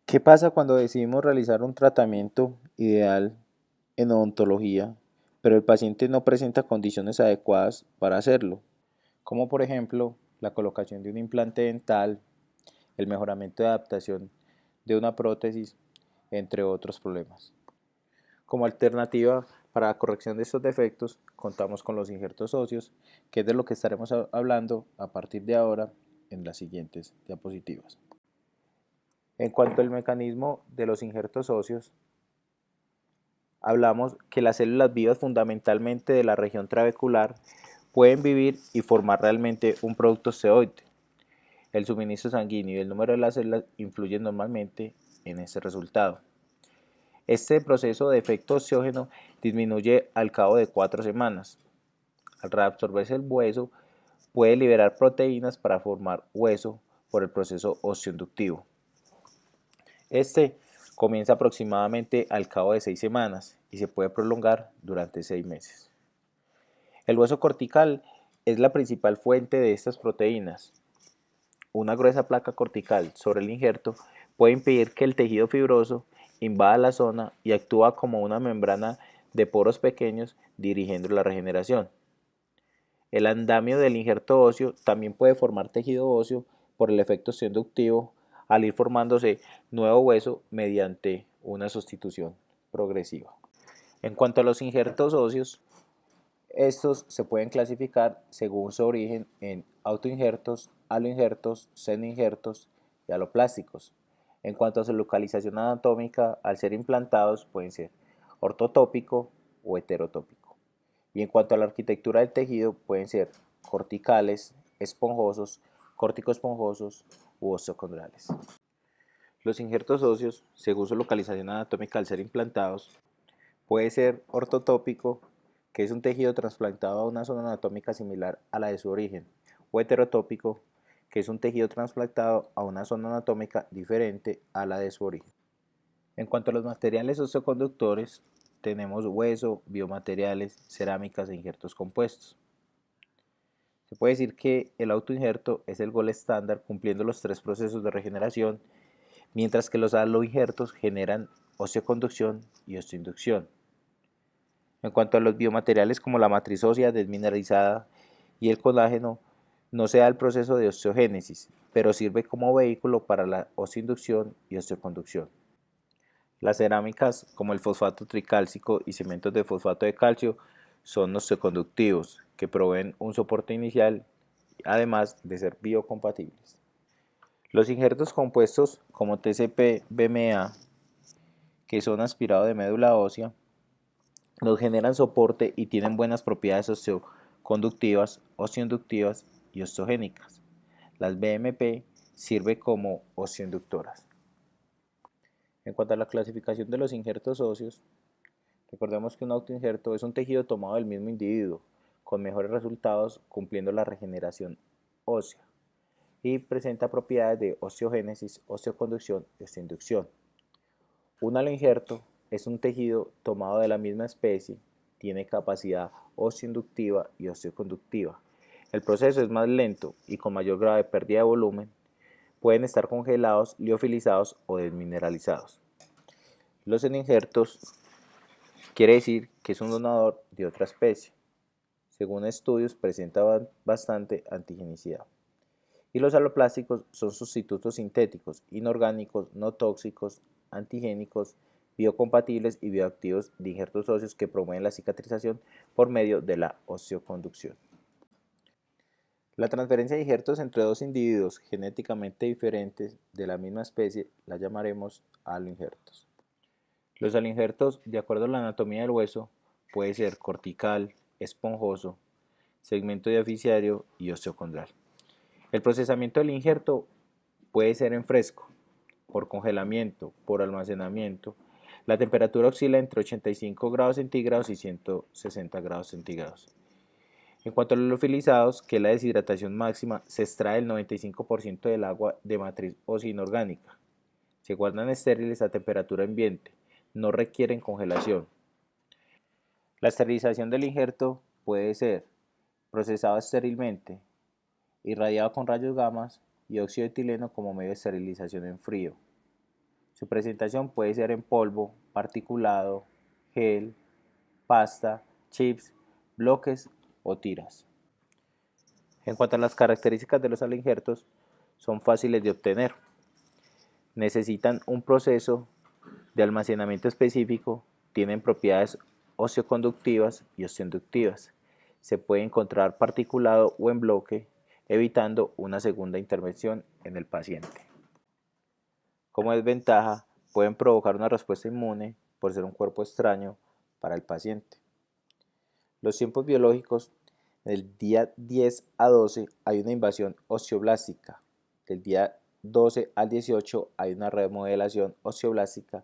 ¿Qué pasa cuando decidimos realizar un tratamiento ideal en odontología, pero el paciente no presenta condiciones adecuadas para hacerlo? Como por ejemplo la colocación de un implante dental, el mejoramiento de adaptación de una prótesis, entre otros problemas. Como alternativa para la corrección de estos defectos, contamos con los injertos óseos, que es de lo que estaremos hablando a partir de ahora en las siguientes diapositivas. En cuanto al mecanismo de los injertos óseos, hablamos que las células vivas fundamentalmente de la región trabecular pueden vivir y formar realmente un producto osteoide. El suministro sanguíneo y el número de las células influyen normalmente en ese resultado. Este proceso de efecto osteógeno disminuye al cabo de 4 semanas. Al reabsorberse el hueso, puede liberar proteínas para formar hueso por el proceso osteoinductivo. Este comienza aproximadamente al cabo de 6 semanas y se puede prolongar durante 6 meses. El hueso cortical es la principal fuente de estas proteínas. Una gruesa placa cortical sobre el injerto puede impedir que el tejido fibroso invada la zona y actúa como una membrana de poros pequeños dirigiendo la regeneración. El andamio del injerto óseo también puede formar tejido óseo por el efecto osteoinductivo al ir formándose nuevo hueso mediante una sustitución progresiva. En cuanto a los injertos óseos, estos se pueden clasificar según su origen en autoinjertos, aloinjertos, senoinjertos y aloplásticos. En cuanto a su localización anatómica, al ser implantados pueden ser ortotópico o heterotópico. Y en cuanto a la arquitectura del tejido, pueden ser corticales, esponjosos, córtico-esponjosos u osteocondrales. Los injertos óseos, según su localización anatómica al ser implantados, puede ser ortotópico, que es un tejido trasplantado a una zona anatómica similar a la de su origen, o heterotópico, que es un tejido trasplantado a una zona anatómica diferente a la de su origen. En cuanto a los materiales osteoconductores, tenemos hueso, biomateriales, cerámicas e injertos compuestos. Se puede decir que el autoinjerto es el gol estándar cumpliendo los 3 procesos de regeneración, mientras que los aloinjertos generan osteoconducción y osteoinducción. En cuanto a los biomateriales como la matriz ósea desmineralizada y el colágeno, no se da el proceso de osteogénesis, pero sirve como vehículo para la osteoinducción y osteoconducción. Las cerámicas, como el fosfato tricálcico y cementos de fosfato de calcio, son osteoconductivos, que proveen un soporte inicial, además de ser biocompatibles. Los injertos compuestos, como TCP-BMA, que son aspirado de médula ósea, nos generan soporte y tienen buenas propiedades osteoconductivas, osteoinductivas y osteogénicas. Las BMP sirven como osteoinductoras. En cuanto a la clasificación de los injertos óseos, recordemos que un autoinjerto es un tejido tomado del mismo individuo, con mejores resultados cumpliendo la regeneración ósea y presenta propiedades de osteogénesis, osteoconducción y osteoinducción. Un aloinjerto es un tejido tomado de la misma especie, tiene capacidad osteoinductiva y osteoconductiva. El proceso es más lento y con mayor grado de pérdida de volumen. Pueden estar congelados, liofilizados o desmineralizados. Los senoinjertos quiere decir que es un donador de otra especie. Según estudios, presenta bastante antigenicidad. Y los aloplásticos son sustitutos sintéticos, inorgánicos, no tóxicos, antigénicos, biocompatibles y bioactivos de injertos óseos que promueven la cicatrización por medio de la osteoconducción. La transferencia de injertos entre dos individuos genéticamente diferentes de la misma especie la llamaremos aloinjertos. Los aloinjertos, de acuerdo a la anatomía del hueso, puede ser cortical, esponjoso, segmento diaficiario y osteocondral. El procesamiento del injerto puede ser en fresco, por congelamiento, por almacenamiento. La temperatura oscila entre 85 grados centígrados y 160 grados centígrados. En cuanto a los liofilizados, que es la deshidratación máxima, se extrae el 95% del agua de matriz ósea inorgánica. Se guardan estériles a temperatura ambiente, no requieren congelación. La esterilización del injerto puede ser procesado estérilmente, irradiado con rayos gamma y óxido de etileno como medio de esterilización en frío, Su presentación puede ser en polvo, particulado, gel, pasta, chips, bloques o tiras. En cuanto a las características de los injertos, son fáciles de obtener. Necesitan un proceso de almacenamiento específico, tienen propiedades osteoconductivas y osteoinductivas. Se puede encontrar particulado o en bloque, evitando una segunda intervención en el paciente. Como desventaja, pueden provocar una respuesta inmune por ser un cuerpo extraño para el paciente. Los tiempos biológicos, del día 10 a 12 hay una invasión osteoblástica, del día 12 al 18 hay una remodelación osteoblástica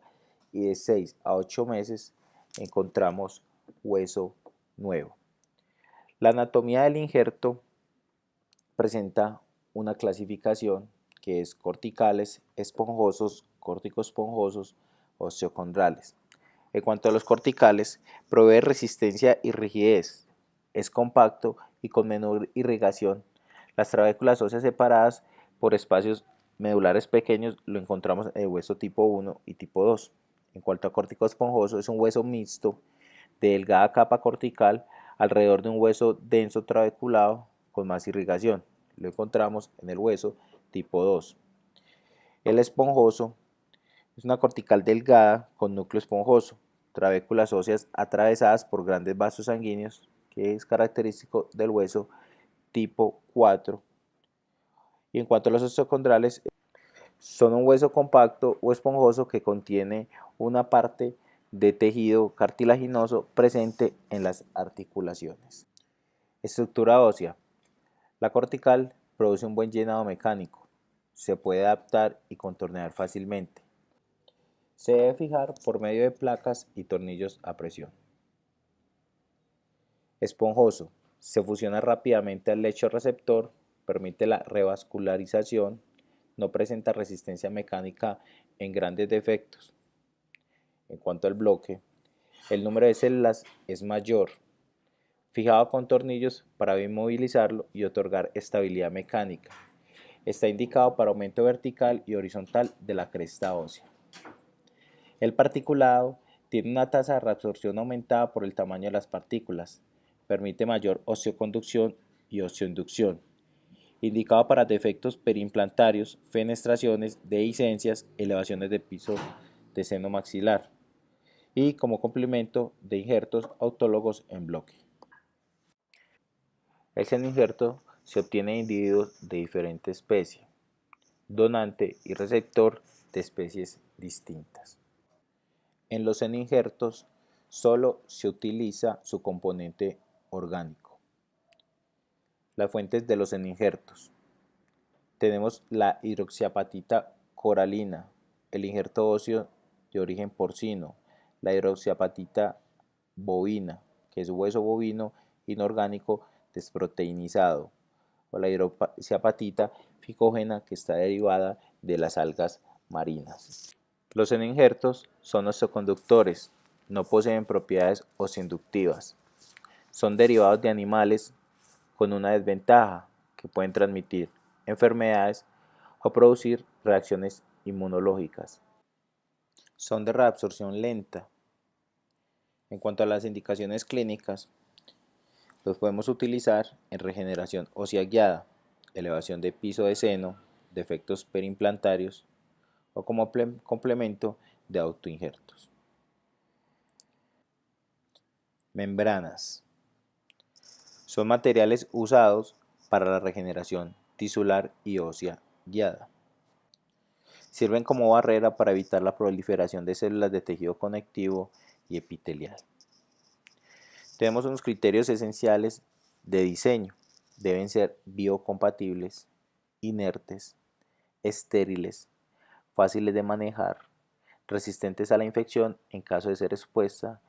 y de 6 a 8 meses encontramos hueso nuevo. La anatomía del injerto presenta una clasificación que es corticales, esponjosos, corticoesponjosos, osteocondrales. En cuanto a los corticales, provee resistencia y rigidez, es compacto y con menor irrigación. Las trabéculas óseas separadas por espacios medulares pequeños lo encontramos en el hueso tipo 1 y tipo 2. En cuanto a córtico esponjoso, es un hueso mixto de delgada capa cortical alrededor de un hueso denso trabeculado con más irrigación. Lo encontramos en el hueso tipo 2. El esponjoso es una cortical delgada con núcleo esponjoso, trabéculas óseas atravesadas por grandes vasos sanguíneos, que es característico del hueso tipo 4. Y en cuanto a los osteocondrales, son un hueso compacto o esponjoso que contiene una parte de tejido cartilaginoso presente en las articulaciones. Estructura ósea. La cortical produce un buen llenado mecánico. Se puede adaptar y contornear fácilmente. Se debe fijar por medio de placas y tornillos a presión. Esponjoso. Se fusiona rápidamente al lecho receptor, permite la revascularización, no presenta resistencia mecánica en grandes defectos. En cuanto al bloque, el número de células es mayor, fijado con tornillos para inmovilizarlo y otorgar estabilidad mecánica. Está indicado para aumento vertical y horizontal de la cresta ósea. El particulado tiene una tasa de reabsorción aumentada por el tamaño de las partículas, permite mayor osteoconducción y osteoinducción, indicado para defectos periimplantarios, fenestraciones, dehiscencias, elevaciones de piso de seno maxilar y como complemento de injertos autólogos en bloque. El seno injerto se obtiene de individuos de diferente especie, donante y receptor de especies distintas. En los seno-injertos solo se utiliza su componente orgánico. Las fuentes de los seno-injertos. Tenemos la hidroxiapatita coralina, el injerto óseo de origen porcino, la hidroxiapatita bovina, que es hueso bovino inorgánico desproteinizado, o la hidroxiapatita ficógena, que está derivada de las algas marinas. Los seno-injertos son osteoconductores, no poseen propiedades osteoinductivas. Son derivados de animales con una desventaja, que pueden transmitir enfermedades o producir reacciones inmunológicas. Son de reabsorción lenta. En cuanto a las indicaciones clínicas, los podemos utilizar en regeneración ósea guiada, elevación de piso de seno, defectos periimplantarios o como complemento de autoinjertos. Membranas. Son materiales usados para la regeneración tisular y ósea guiada. Sirven como barrera para evitar la proliferación de células de tejido conectivo y epitelial. Tenemos unos criterios esenciales de diseño. Deben ser biocompatibles, inertes, estériles, fáciles de manejar, resistentes a la infección en caso de ser expuesta,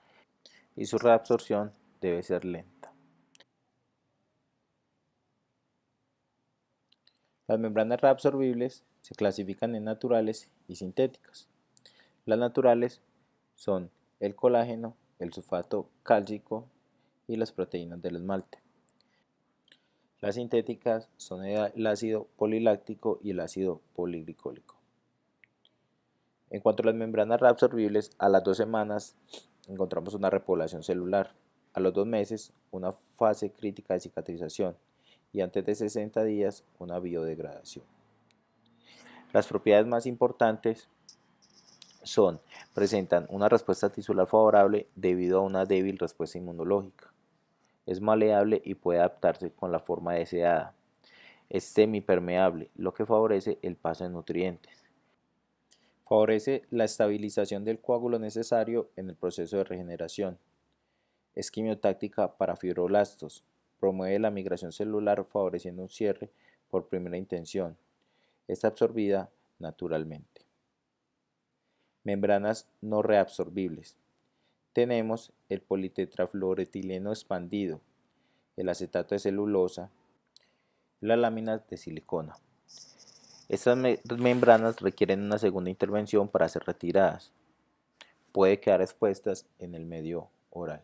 y su reabsorción debe ser lenta. Las membranas reabsorbibles se clasifican en naturales y sintéticas. Las naturales son el colágeno, el sulfato cálcico y las proteínas del esmalte. Las sintéticas son el ácido poliláctico y el ácido poliglicólico. En cuanto a las membranas reabsorbibles, a las 2 semanas encontramos una repoblación celular, a los 2 meses una fase crítica de cicatrización y antes de 60 días una biodegradación. Las propiedades más importantes son: presentan una respuesta tisular favorable debido a una débil respuesta inmunológica, es maleable y puede adaptarse con la forma deseada, es semipermeable, lo que favorece el paso de nutrientes, favorece la estabilización del coágulo necesario en el proceso de regeneración, es quimiotáctica para fibroblastos, promueve la migración celular favoreciendo un cierre por primera intención, es absorbida naturalmente. Membranas no reabsorbibles. Tenemos el politetrafluoretileno expandido, el acetato de celulosa, las láminas de silicona. Estas membranas requieren una segunda intervención para ser retiradas. Puede quedar expuestas en el medio oral.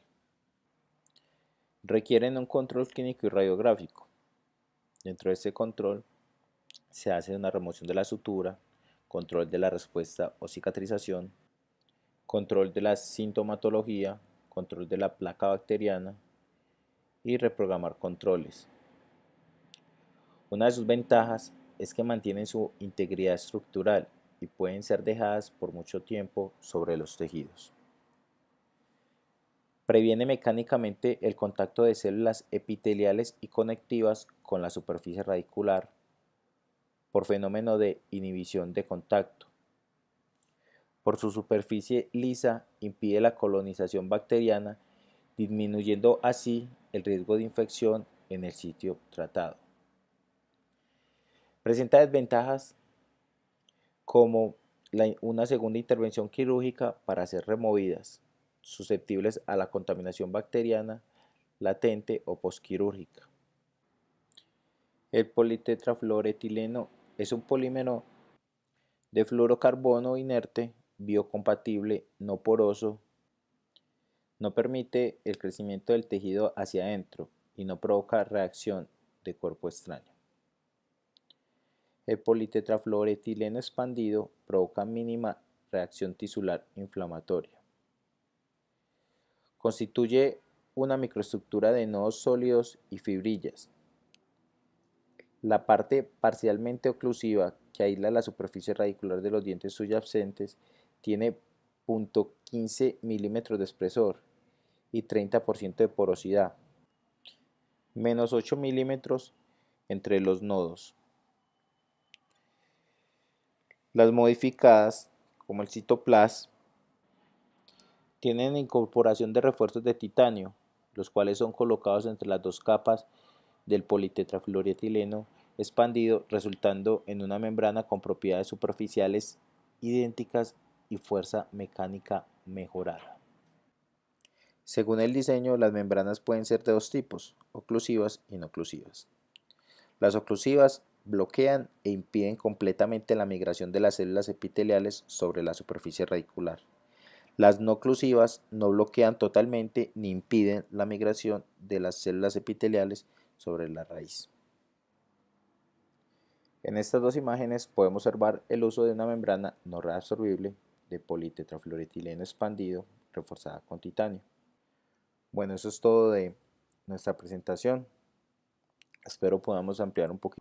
Requieren un control clínico y radiográfico. Dentro de este control se hace una remoción de la sutura, control de la respuesta o cicatrización, control de la sintomatología, control de la placa bacteriana y reprogramar controles. Una de sus ventajas es que mantienen su integridad estructural y pueden ser dejadas por mucho tiempo sobre los tejidos. Previene mecánicamente el contacto de células epiteliales y conectivas con la superficie radicular por fenómeno de inhibición de contacto. Por su superficie lisa impide la colonización bacteriana, disminuyendo así el riesgo de infección en el sitio tratado. Presenta desventajas como una segunda intervención quirúrgica para ser removidas, susceptibles a la contaminación bacteriana latente o posquirúrgica. El politetrafluoretileno es un polímero de fluorocarbono inerte, biocompatible, no poroso, no permite el crecimiento del tejido hacia adentro y no provoca reacción de cuerpo extraño. El politetrafluoretileno expandido provoca mínima reacción tisular inflamatoria. Constituye una microestructura de nodos sólidos y fibrillas. La parte parcialmente oclusiva que aísla la superficie radicular de los dientes subyacentes tiene 0.15 milímetros de espesor y 30% de porosidad, menos 8 milímetros entre los nodos. Las modificadas, como el citoplas, tienen incorporación de refuerzos de titanio, los cuales son colocados entre las dos capas del politetrafluoretileno expandido, resultando en una membrana con propiedades superficiales idénticas y fuerza mecánica mejorada. Según el diseño, las membranas pueden ser de dos tipos, oclusivas y no oclusivas. Las oclusivas bloquean e impiden completamente la migración de las células epiteliales sobre la superficie radicular. Las no oclusivas no bloquean totalmente ni impiden la migración de las células epiteliales sobre la raíz. En estas dos imágenes podemos observar el uso de una membrana no reabsorbible de politetrafluoretileno expandido reforzada con titanio. Bueno, eso es todo de nuestra presentación. Espero podamos ampliar un poquito